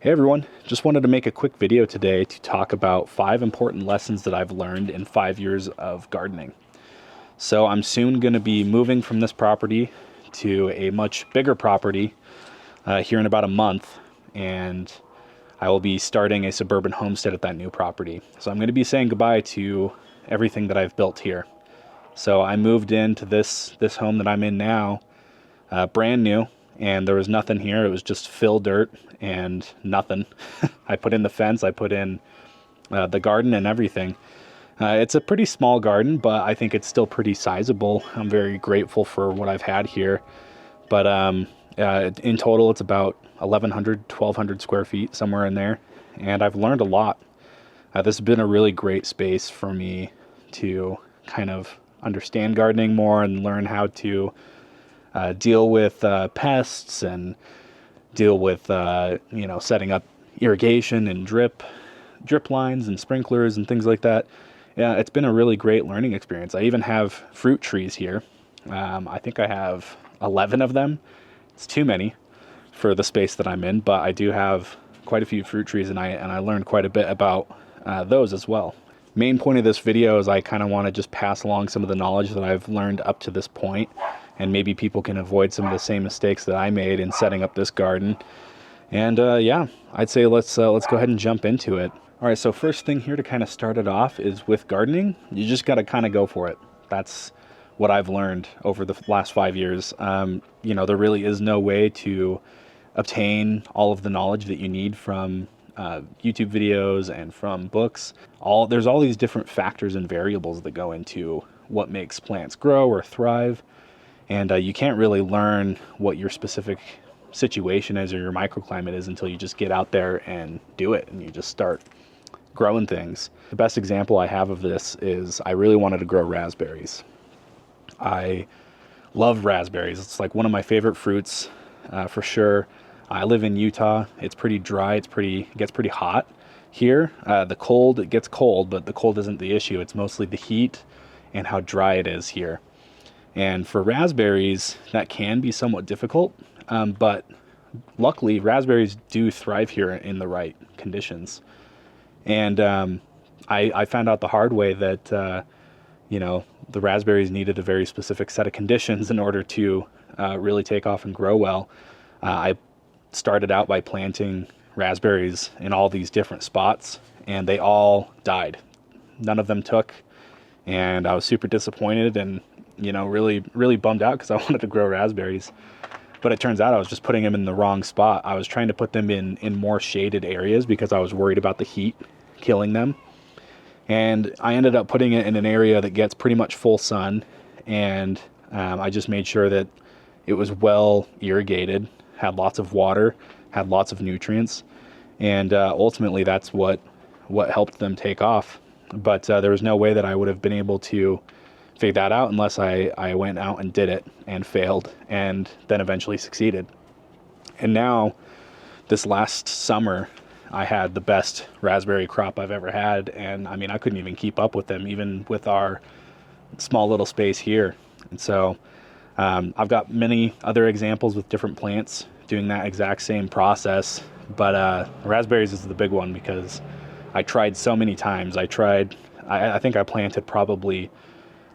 Hey everyone, just wanted to make a quick video today to talk about 5 important lessons that I've learned in 5 years of gardening. So I'm soon going to be moving from this property to a much bigger property here in about a month, and I will be starting a suburban homestead at that new property. So I'm going to be saying goodbye to everything that I've built here. So I moved into this home that I'm in now, brand new. And there was nothing here. It was just fill dirt and nothing. I put in the fence, I put in the garden and everything. It's a pretty small garden, but I think it's still pretty sizable. I'm very grateful for what I've had here. But in total, it's about 1,100, 1,200 square feet, somewhere in there. And I've learned a lot. This has been a really great space for me to kind of understand gardening more and learn how to deal with pests and deal with setting up irrigation and drip lines and sprinklers and things like that. Yeah, it's been a really great learning experience. I even have fruit trees here. I think I have 11 of them. It's too many for the space that I'm in, but I do have quite a few fruit trees, and I learned quite a bit about those as well. Main point of this video is I kind of want to just pass along some of the knowledge that I've learned up to this point, and maybe people can avoid some of the same mistakes that I made in setting up this garden. And yeah, I'd say let's go ahead and jump into it. All right, so first thing here to kind of start it off is with gardening, you just got to kind of go for it. That's what I've learned over the last 5 years. There really is no way to obtain all of the knowledge that you need from YouTube videos and from books. There's all these different factors and variables that go into what makes plants grow or thrive. And you can't really learn what your specific situation is or your microclimate is until you just get out there and do it, and you just start growing things. The best example I have of this is I really wanted to grow raspberries. I love raspberries. It's like one of my favorite fruits for sure. I live in Utah. It's pretty dry. It gets pretty hot here. It gets cold, but the cold isn't the issue. It's mostly the heat and how dry it is here. And for raspberries, that can be somewhat difficult, but luckily raspberries do thrive here in the right conditions. And I found out the hard way that, the raspberries needed a very specific set of conditions in order to really take off and grow well. I started out by planting raspberries in all these different spots, and they all died. None of them took, and I was super disappointed and really, really bummed out because I wanted to grow raspberries. But it turns out I was just putting them in the wrong spot. I was trying to put them in more shaded areas because I was worried about the heat killing them. And I ended up putting it in an area that gets pretty much full sun. And I just made sure that it was well irrigated, had lots of water, had lots of nutrients. And ultimately that's what helped them take off. But there was no way that I would have been able to figure that out unless I went out and did it and failed and then eventually succeeded. And now, this last summer, I had the best raspberry crop I've ever had, and I mean, I couldn't even keep up with them, even with our small little space here. And so I've got many other examples with different plants doing that exact same process, but raspberries is the big one because I tried so many times. I think I planted probably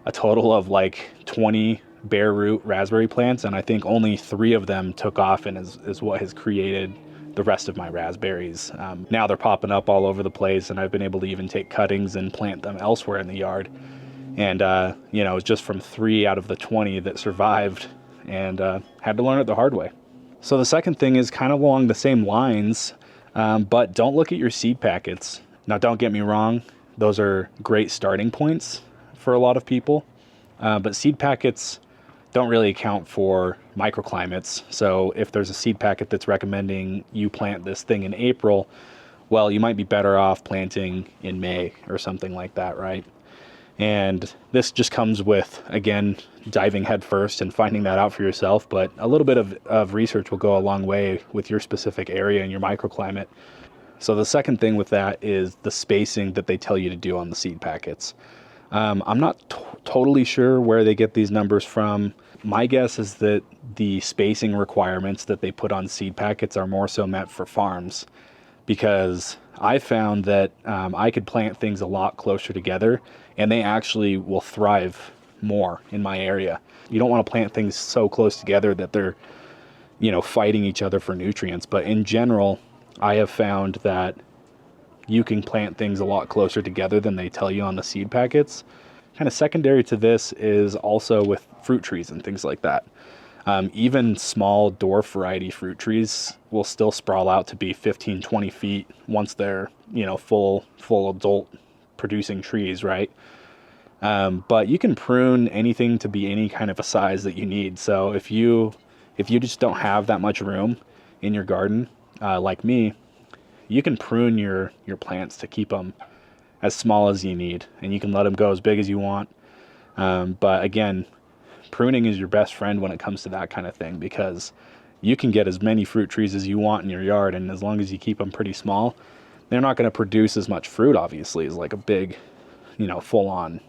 a total of like 20 bare root raspberry plants, and I think only 3 of them took off and is what has created the rest of my raspberries. Now they're popping up all over the place, and I've been able to even take cuttings and plant them elsewhere in the yard. And it was just from 3 out of the 20 that survived, and had to learn it the hard way. So the second thing is kind of along the same lines, but don't look at your seed packets. Now don't get me wrong, those are great starting points for a lot of people, but seed packets don't really account for microclimates. So if there's a seed packet that's recommending you plant this thing in April, well, you might be better off planting in May or something like that, right? And this just comes with, again, diving headfirst and finding that out for yourself, but a little bit of research will go a long way with your specific area and your microclimate. So the second thing with that is the spacing that they tell you to do on the seed packets. I'm not totally sure where they get these numbers from. My guess is that the spacing requirements that they put on seed packets are more so meant for farms. because I found that I could plant things a lot closer together and they actually will thrive more in my area. You don't want to plant things so close together that they're, fighting each other for nutrients. But in general, I have found that you can plant things a lot closer together than they tell you on the seed packets. Kind of secondary to this is also with fruit trees and things like that. Even small dwarf variety fruit trees will still sprawl out to be 15, 20 feet once they're, full adult producing trees, right? But you can prune anything to be any kind of a size that you need. So if you just don't have that much room in your garden, like me, you can prune your plants to keep them as small as you need, and you can let them go as big as you want. But again, pruning is your best friend when it comes to that kind of thing, because you can get as many fruit trees as you want in your yard, and as long as you keep them pretty small, they're not going to produce as much fruit, obviously, as like a big, full-on,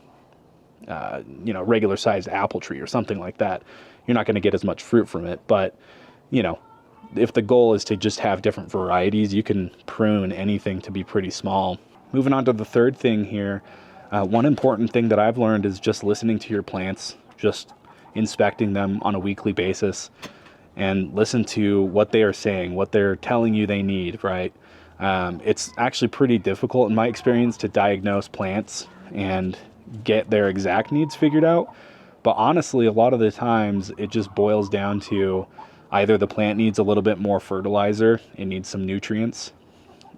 regular sized apple tree or something like that. You're not going to get as much fruit from it. But, if the goal is to just have different varieties, you can prune anything to be pretty small. Moving on to the third thing here, one important thing that I've learned is just listening to your plants, just inspecting them on a weekly basis, and listen to what they are saying, what they're telling you they need, right? It's actually pretty difficult in my experience to diagnose plants and get their exact needs figured out. But honestly, a lot of the times it just boils down to either the plant needs a little bit more fertilizer, it needs some nutrients,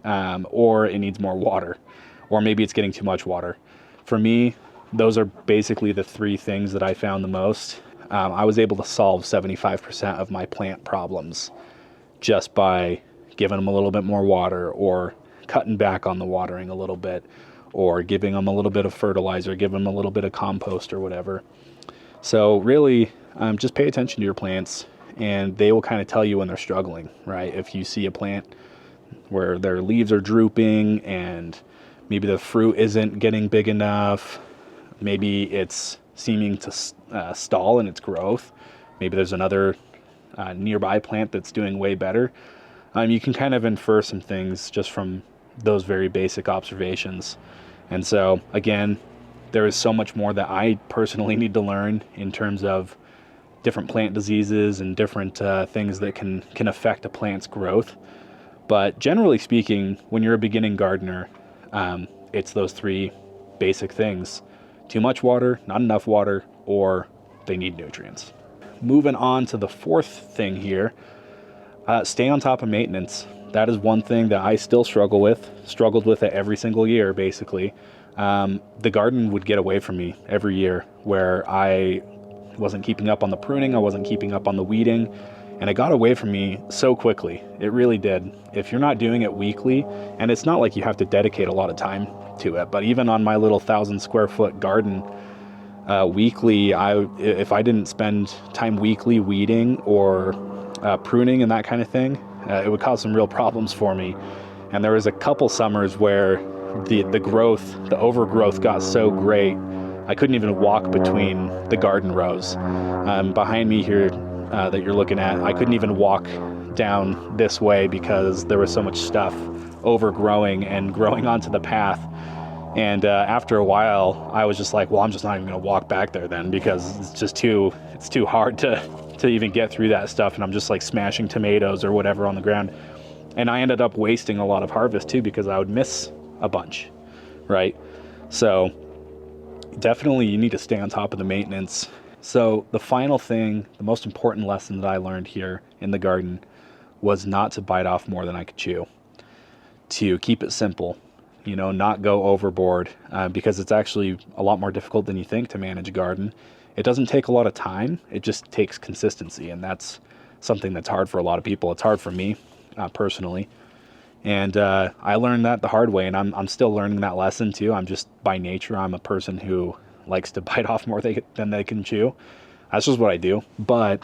or it needs more water, or maybe it's getting too much water. For me, those are basically the three things that I found the most. I was able to solve 75% of my plant problems just by giving them a little bit more water, or cutting back on the watering a little bit, or giving them a little bit of fertilizer, giving them a little bit of compost or whatever. So really, just pay attention to your plants, and they will kind of tell you when they're struggling, right? If you see a plant where their leaves are drooping and maybe the fruit isn't getting big enough, maybe it's seeming to stall in its growth, maybe there's another nearby plant that's doing way better, you can kind of infer some things just from those very basic observations. And so again, there is so much more that I personally need to learn in terms of different plant diseases and different things that can affect a plant's growth. But generally speaking, when you're a beginning gardener, it's those three basic things: too much water, not enough water, or they need nutrients. Moving on to the fourth thing here, stay on top of maintenance. That is one thing that I still struggled with it every single year, basically. The garden would get away from me every year, where I wasn't keeping up on the pruning, I wasn't keeping up on the weeding, and it got away from me so quickly. It really did. If you're not doing it weekly, and it's not like you have to dedicate a lot of time to it, but even on my little 1,000 square foot garden, weekly, if I didn't spend time weekly weeding or pruning and that kind of thing, it would cause some real problems for me. And there was a couple summers where the overgrowth got so great, I couldn't even walk between the garden rows. Behind me here that you're looking at, I couldn't even walk down this way because there was so much stuff overgrowing and growing onto the path. And after a while, I was just like, well, I'm just not even going to walk back there then, because it's too hard to even get through that stuff. And I'm just like smashing tomatoes or whatever on the ground. And I ended up wasting a lot of harvest too, because I would miss a bunch, right? So definitely you need to stay on top of the maintenance. So the final thing, the most important lesson that I learned here in the garden was not to bite off more than I could chew, to keep it simple, not go overboard, because it's actually a lot more difficult than you think to manage a garden. It doesn't take a lot of time, it just takes consistency, and that's something that's hard for a lot of people. It's hard for me personally, and I learned that the hard way, and I'm still learning that lesson too. By nature, I'm a person who likes to bite off more than they can chew. That's just what I do. But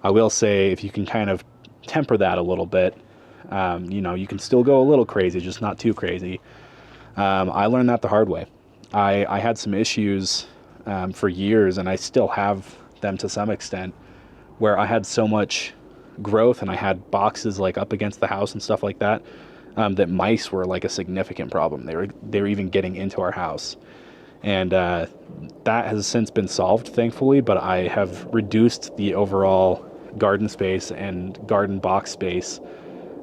I will say, if you can kind of temper that a little bit, you can still go a little crazy, just not too crazy. I learned that the hard way. I had some issues for years, and I still have them to some extent, where I had so much growth and I had boxes like up against the house and stuff like that. that mice were like a significant problem. They were even getting into our house. And that has since been solved, thankfully, but I have reduced the overall garden space and garden box space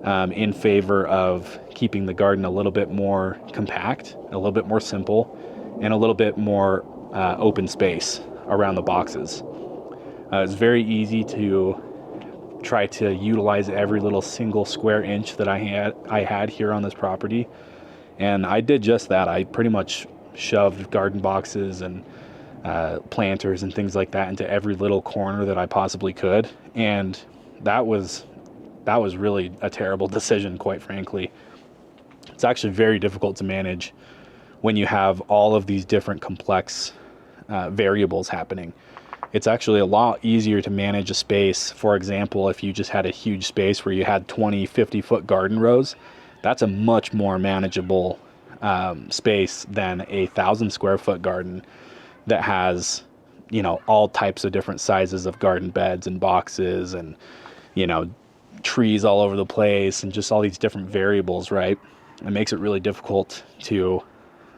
in favor of keeping the garden a little bit more compact, a little bit more simple, and a little bit more open space around the boxes. It's very easy to try to utilize every little single square inch that I had here on this property, and I did just that. I pretty much shoved garden boxes and planters and things like that into every little corner that I possibly could, and that was really a terrible decision, quite frankly. It's actually very difficult to manage when you have all of these different complex variables happening. It's actually a lot easier to manage a space. For example, if you just had a huge space where you had 20, 50-foot garden rows, that's a much more manageable space than a 1,000-square-foot garden that has, you know, all types of different sizes of garden beds and boxes and, you know, trees all over the place and just all these different variables, right? It makes it really difficult to,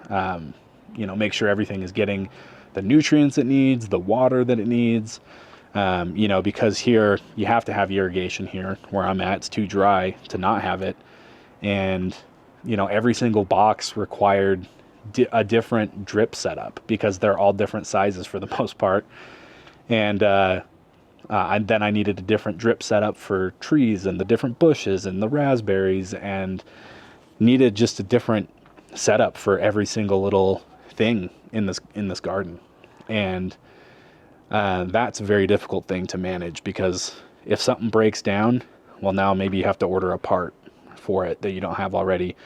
you know, make sure everything is getting the nutrients it needs, the water that it needs, you know, because here you have to have irrigation here where I'm at. It's too dry to not have it. And, you know, every single box required a different drip setup because they're all different sizes for the most part. And then I needed a different drip setup for trees and the different bushes and the raspberries, and needed just a different setup for every single little thing in this garden. And that's a very difficult thing to manage, because if something breaks down, well, now maybe you have to order a part for it that you don't have already.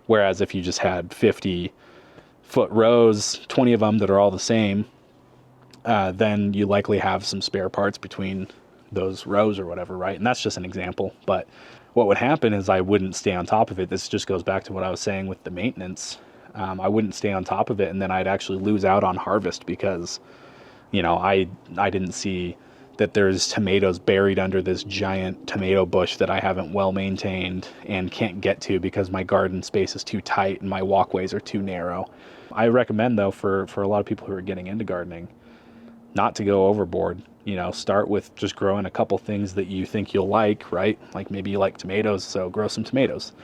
Whereas if you just had 50-foot rows, 20 of them that are all the same, then you likely have some spare parts between those rows or whatever, right? And that's just an example. But what would happen is I wouldn't stay on top of it. This just goes back to what I was saying with the maintenance. I wouldn't stay on top of it, and then I'd actually lose out on harvest because, you know, I didn't see that there's tomatoes buried under this giant tomato bush that I haven't well maintained and can't get to because my garden space is too tight and my walkways are too narrow. I recommend, though, for a lot of people who are getting into gardening, not to go overboard. You know, start with just growing a couple things that you think you'll like, right? Like maybe you like tomatoes, so grow some tomatoes.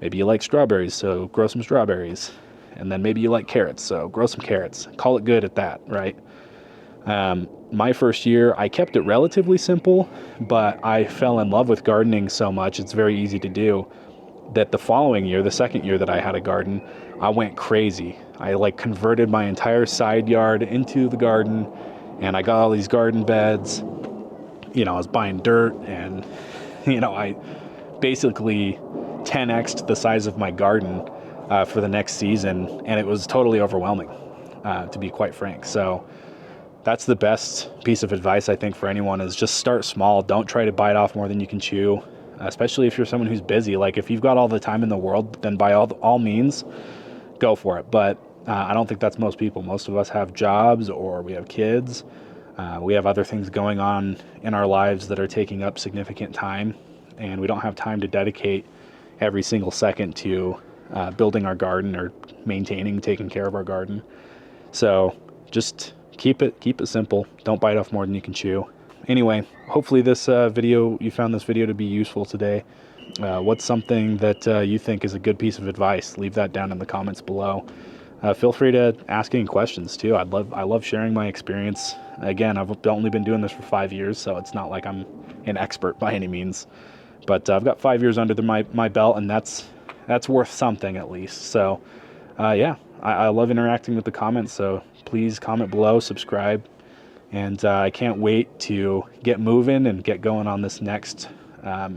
Maybe you like strawberries, so grow some strawberries. And then maybe you like carrots, so grow some carrots. Call it good at that, right? My first year, I kept it relatively simple, but I fell in love with gardening so much, it's very easy to do, that the following year, the second year that I had a garden, I went crazy. I like converted my entire side yard into the garden, and I got all these garden beds. You know, I was buying dirt, and, you know, I basically 10x'd the size of my garden for the next season, and it was totally overwhelming, to be quite frank. So that's the best piece of advice, I think, for anyone, is just start small. Don't try to bite off more than you can chew, especially if you're someone who's busy. Like, if you've got all the time in the world, then by all means, go for it. But I don't think that's most people. Most of us have jobs, or we have kids. We have other things going on in our lives that are taking up significant time, and we don't have time to dedicate every single second to building our garden or maintaining, taking care of our garden. So just keep it simple. Don't bite off more than you can chew. Anyway, hopefully you found this video to be useful today. What's something that you think is a good piece of advice? Leave that down in the comments below. Feel free to ask any questions too. I love sharing my experience. Again, I've only been doing this for 5 years, so it's not like I'm an expert by any means. But I've got 5 years under my belt, and that's worth something at least. So yeah, I love interacting with the comments, so please comment below, subscribe, and I can't wait to get moving and get going on this next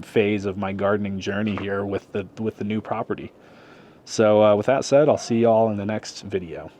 phase of my gardening journey here with the new property. So with that said, I'll see y'all in the next video.